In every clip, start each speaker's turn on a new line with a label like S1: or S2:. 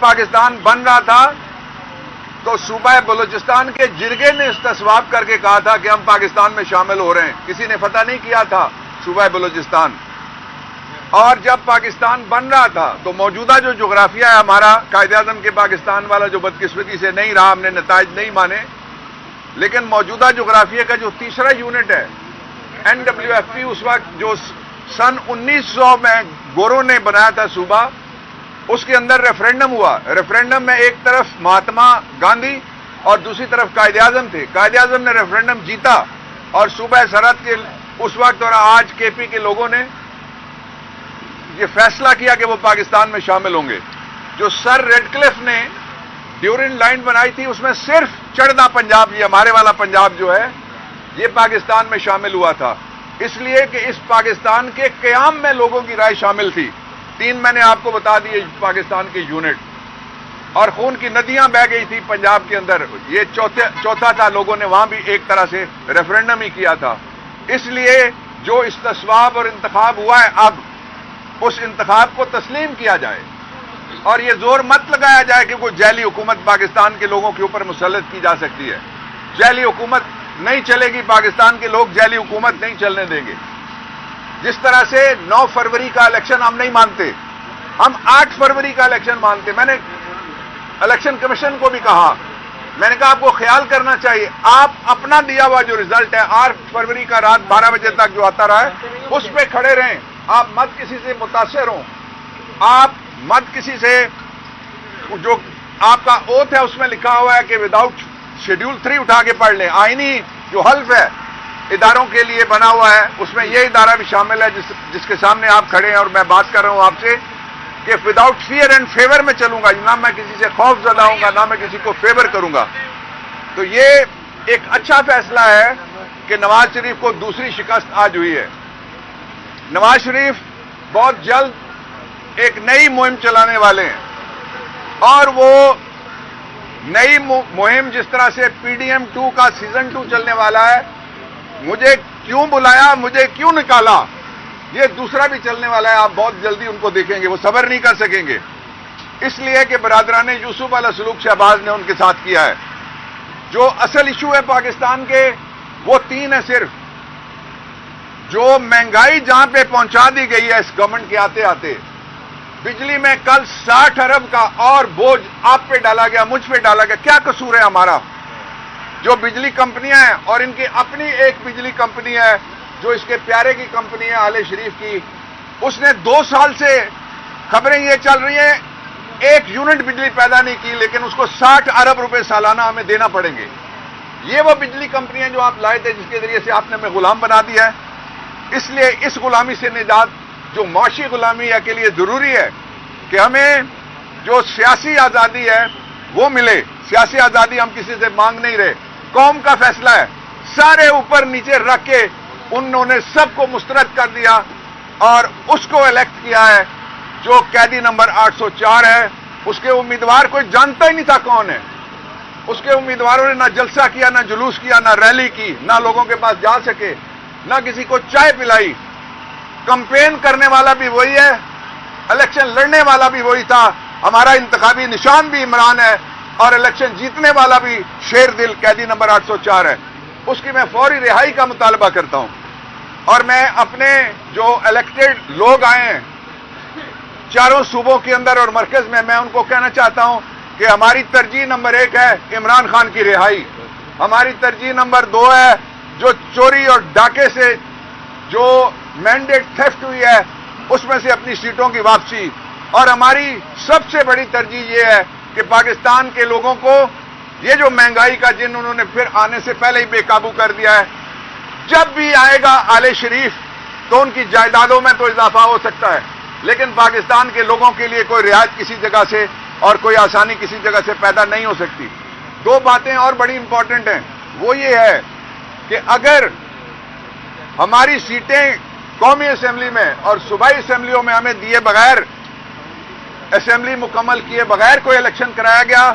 S1: پاکستان بن رہا تھا تو صوبہ بلوچستان کے جرگے نے استصواب کر کے کہا تھا کہ ہم پاکستان میں شامل ہو رہے ہیں. کسی نے فتح نہیں کیا تھا صوبہ بلوچستان. اور جب پاکستان بن رہا تھا تو موجودہ جو جغرافیہ ہے ہمارا، قائد اعظم کے پاکستان والا جو بدقسمتی سے نہیں رہا، ہم نے نتائج نہیں مانے، لیکن موجودہ جغرافیہ کا جو تیسرا یونٹ ہے NWFP، اس وقت جو سن 1900 میں گوروں نے بنایا تھا صوبہ، اس کے اندر ریفرینڈم ہوا. ریفرینڈم میں ایک طرف مہاتما گاندھی اور دوسری طرف قائد اعظم تھے. قائد اعظم نے ریفرینڈم جیتا اور صوبہ سرحد کے اس وقت اور آج KP کے لوگوں نے یہ فیصلہ کیا کہ وہ پاکستان میں شامل ہوں گے. جو سر ریڈ کلف نے ڈیورنڈ لائن بنائی تھی، اس میں صرف چڑھدا پنجاب، یہ ہمارے والا پنجاب جو ہے، یہ پاکستان میں شامل ہوا تھا. اس لیے کہ اس پاکستان کے قیام میں لوگوں کی رائے شامل تھی. 3 میں نے آپ کو بتا دیے پاکستان کے یونٹ، اور خون کی ندیاں بہہ گئی تھی پنجاب کے اندر. یہ چوتھا تھا، لوگوں نے وہاں بھی ایک طرح سے ریفرینڈم ہی کیا تھا. اس لیے جو استصواب اور انتخاب ہوا ہے، اب اس انتخاب کو تسلیم کیا جائے اور یہ زور مت لگایا جائے کہ کوئی جعلی حکومت پاکستان کے لوگوں کے اوپر مسلط کی جا سکتی ہے. جعلی حکومت نہیں چلے گی، پاکستان کے لوگ جعلی حکومت نہیں چلنے دیں گے. جس طرح سے 9 فروری کا الیکشن ہم نہیں مانتے، ہم 8 فروری کا الیکشن مانتے. میں نے الیکشن کمیشن کو بھی کہا، میں نے کہا آپ کو خیال کرنا چاہیے، آپ اپنا دیا ہوا جو رزلٹ ہے 8 فروری کا رات 12 بجے تک جو آتا رہا ہے، اس پہ کھڑے رہیں. آپ مت کسی سے متاثر ہوں، آپ مت کسی سے، جو آپ کا اوتھ ہے اس میں لکھا ہوا ہے کہ وداؤٹ شیڈول 3 اٹھا کے پڑھ لیں. آئینی جو حلف ہے اداروں کے لیے بنا ہوا ہے، اس میں یہ ادارہ بھی شامل ہے جس کے سامنے آپ کھڑے ہیں. اور میں بات کر رہا ہوں آپ سے کہ وداؤٹ فیئر اینڈ فیور میں چلوں گا، نہ میں کسی سے خوف زدہ ہوں گا، نہ میں کسی کو فیور کروں گا. تو یہ ایک اچھا فیصلہ ہے کہ نواز شریف کو دوسری شکست آج ہوئی ہے. نواز شریف بہت جلد ایک نئی مہم چلانے والے ہیں، اور وہ نئی مہم جس طرح سے PDM 2 کا سیزن 2 چلنے والا ہے، مجھے کیوں بلایا، مجھے کیوں نکالا، یہ دوسرا بھی چلنے والا ہے. آپ بہت جلدی ان کو دیکھیں گے، وہ صبر نہیں کر سکیں گے. اس لیے کہ برادران یوسف والا سلوک شہباز نے ان کے ساتھ کیا ہے. جو اصل ایشو ہے پاکستان کے وہ 3 ہے صرف. جو مہنگائی جہاں پہ پہنچا دی گئی ہے اس گورنمنٹ کے آتے آتے، بجلی میں کل 60 ارب کا اور بوجھ آپ پہ ڈالا گیا، مجھ پہ ڈالا گیا. کیا قصور ہے ہمارا؟ جو بجلی کمپنیاں ہیں، اور ان کی اپنی ایک بجلی کمپنی ہے جو اس کے پیارے کی کمپنی ہے آل شریف کی، اس نے 2 سال سے خبریں یہ چل رہی ہیں 1 یونٹ بجلی پیدا نہیں کی، لیکن اس کو 60 ارب روپے سالانہ ہمیں دینا پڑیں گے. یہ وہ بجلی کمپنیاں جو آپ لائے تھے، جس کے ذریعے سے آپ نے ہمیں غلام بنا دیا ہے. اس لیے اس غلامی سے نجات، جو معاشی غلامی ہے کے لیے ضروری ہے کہ ہمیں جو سیاسی آزادی ہے وہ ملے. سیاسی آزادی ہم کسی سے مانگ نہیں رہے، قوم کا فیصلہ ہے. سارے اوپر نیچے رکھ کے انہوں نے سب کو مسترد کر دیا اور اس کو الیکٹ کیا ہے جو قیدی نمبر 804 ہے. اس کے امیدوار کوئی جانتا ہی نہیں تھا کون ہے. اس کے امیدواروں نے نہ جلسہ کیا، نہ جلوس کیا، نہ ریلی کی، نہ لوگوں کے پاس جا سکے، نہ کسی کو چائے پلائی. کمپین کرنے والا بھی وہی ہے، الیکشن لڑنے والا بھی وہی تھا. ہمارا انتخابی نشان بھی عمران ہے اور الیکشن جیتنے والا بھی شیر دل قیدی نمبر 804 ہے. اس کی میں فوری رہائی کا مطالبہ کرتا ہوں. اور میں اپنے جو الیکٹڈ لوگ آئے ہیں چاروں صوبوں کے اندر اور مرکز میں ان کو کہنا چاہتا ہوں کہ ہماری ترجیح نمبر 1 ہے عمران خان کی رہائی. ہماری ترجیح نمبر 2 ہے جو چوری اور ڈاکے سے جو مینڈیٹ تھیفٹ ہوئی ہے اس میں سے اپنی سیٹوں کی واپسی. اور ہماری سب سے بڑی ترجیح یہ ہے کہ پاکستان کے لوگوں کو یہ جو مہنگائی کا جن انہوں نے پھر آنے سے پہلے ہی بے قابو کر دیا ہے، جب بھی آئے گا آل شریف تو ان کی جائیدادوں میں تو اضافہ ہو سکتا ہے، لیکن پاکستان کے لوگوں کے لیے کوئی رعایت کسی جگہ سے اور کوئی آسانی کسی جگہ سے پیدا نہیں ہو سکتی. 2 باتیں اور بڑی امپورٹنٹ ہیں. وہ یہ ہے کہ اگر ہماری سیٹیں قومی اسمبلی میں اور صوبائی اسمبلیوں میں ہمیں دیے بغیر، اسمبلی مکمل کیے بغیر کوئی الیکشن کرایا گیا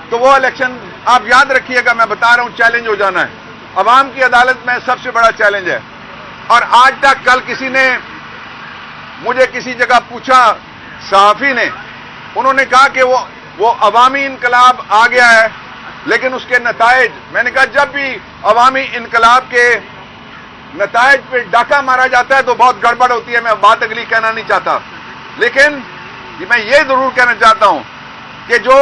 S1: تو وہ الیکشن آپ یاد رکھیے گا، میں بتا رہا ہوں چیلنج ہو جانا ہے. عوام کی عدالت میں سب سے بڑا چیلنج ہے. اور آج تک کل کسی نے مجھے کسی جگہ پوچھا، صحافی نے، انہوں نے کہا کہ وہ وہ عوامی انقلاب آ گیا ہے، لیکن اس کے نتائج، میں نے کہا جب بھی عوامی انقلاب کے نتائج پہ ڈاکہ مارا جاتا ہے تو بہت گڑبڑ ہوتی ہے. میں بات اگلی کہنا نہیں چاہتا، لیکن میں یہ ضرور کہنا چاہتا ہوں کہ جو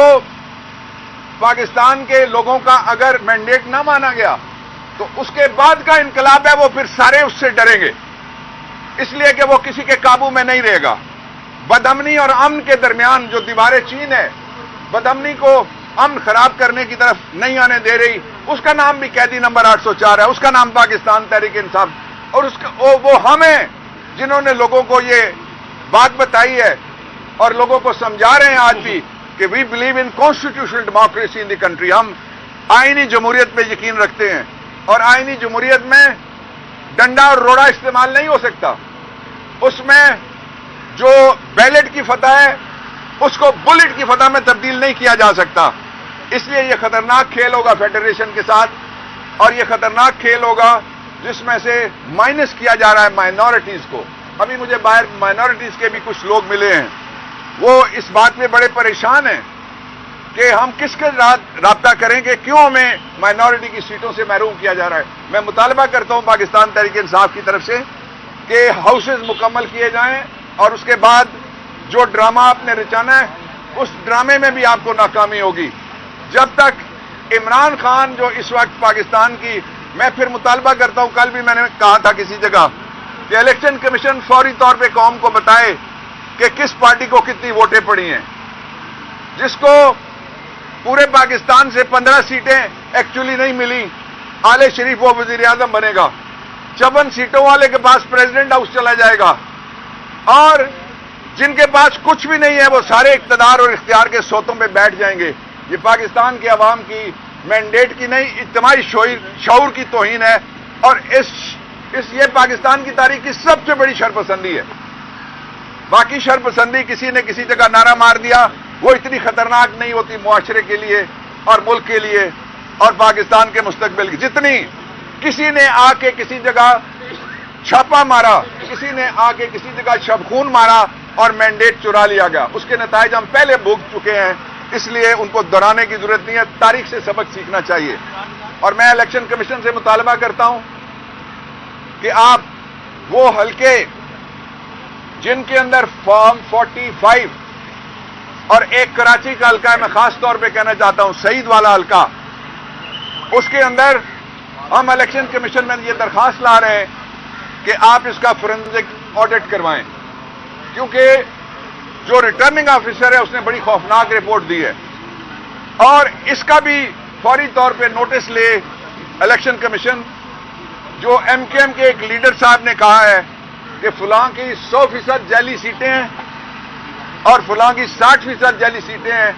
S1: پاکستان کے لوگوں کا اگر مینڈیٹ نہ مانا گیا تو اس کے بعد کا انقلاب ہے وہ پھر سارے اس سے ڈریں گے، اس لیے کہ وہ کسی کے قابو میں نہیں رہے گا. بدامنی اور امن کے درمیان جو دیواریں چین ہے، بدامنی کو امن خراب کرنے کی طرف نہیں آنے دے رہی، اس کا نام بھی قیدی نمبر 804 ہے، اس کا نام پاکستان تحریک انصاف، اور وہ ہم ہیں جنہوں نے لوگوں کو یہ بات بتائی ہے اور لوگوں کو سمجھا رہے ہیں آج بھی کہ we believe in constitutional democracy in the country. ہم آئینی جمہوریت پہ یقین رکھتے ہیں، اور آئینی جمہوریت میں ڈنڈا اور روڑا استعمال نہیں ہو سکتا. اس میں جو بیلٹ کی فتح ہے اس کو بلٹ کی فتح میں تبدیل نہیں کیا جا سکتا. اس لیے یہ خطرناک کھیل ہوگا فیڈریشن کے ساتھ، اور یہ خطرناک کھیل ہوگا جس میں سے مائنس کیا جا رہا ہے مائنورٹیز کو. ابھی مجھے باہر مائنورٹیز کے بھی کچھ لوگ ملے ہیں، وہ اس بات میں بڑے پریشان ہیں کہ ہم کس کے ساتھ رابطہ کریں کہ کیوں ہمیں مائنورٹی کی سیٹوں سے محروم کیا جا رہا ہے. میں مطالبہ کرتا ہوں پاکستان تحریک انصاف کی طرف سے کہ ہاؤسز مکمل کیے جائیں، اور اس کے بعد جو ڈرامہ آپ نے رچانا ہے اس ڈرامے میں بھی آپ کو ناکامی ہوگی. جب تک عمران خان جو اس وقت پاکستان کی، میں پھر مطالبہ کرتا ہوں، کل بھی میں نے کہا تھا کسی جگہ کہ الیکشن کمیشن فوری طور پہ قوم کو بتائے کہ کس پارٹی کو کتنی ووٹیں پڑی ہیں. جس کو پورے پاکستان سے 15 سیٹیں ایکچولی نہیں ملی، آل شریف وہ وزیر اعظم بنے گا. 54 سیٹوں والے کے پاس پریزیڈنٹ ہاؤس چلا جائے گا، اور جن کے پاس کچھ بھی نہیں ہے وہ سارے اقتدار اور اختیار کے سوتوں پہ بیٹھ جائیں گے. یہ پاکستان کے عوام کی مینڈیٹ کی نہیں، اجتماعی شعور کی توہین ہے، اور یہ پاکستان کی تاریخ کی سب سے بڑی شرپسندی ہے. باقی شرپسندی کسی نے کسی جگہ نعرہ مار دیا، وہ اتنی خطرناک نہیں ہوتی معاشرے کے لیے اور ملک کے لیے اور پاکستان کے مستقبل کی. جتنی کسی نے آ کے کسی جگہ چھاپا مارا، کسی نے آ کے کسی جگہ شب خون مارا اور مینڈیٹ چرا لیا گیا، اس کے نتائج ہم پہلے بھوگ چکے ہیں. اس لیے ان کو دہرانے کی ضرورت نہیں ہے، تاریخ سے سبق سیکھنا چاہیے. اور میں الیکشن کمیشن سے مطالبہ کرتا ہوں کہ آپ وہ حلقے جن کے اندر فارم 45 اور ایک کراچی کا حلقہ ہے، میں خاص طور پہ کہنا چاہتا ہوں سعید والا حلقہ، اس کے اندر ہم الیکشن کمیشن میں یہ درخواست لا رہے ہیں کہ آپ اس کا فورنزک آڈٹ کروائیں، کیونکہ جو ریٹرننگ آفیسر ہے اس نے بڑی خوفناک رپورٹ دی ہے. اور اس کا بھی فوری طور پہ نوٹس لے الیکشن کمیشن. جو ایم کیو ایم کے ایک لیڈر صاحب نے کہا ہے کہ فلاں کی 100% جعلی سیٹیں ہیں اور فلاں کی 60% جعلی سیٹیں ہیں،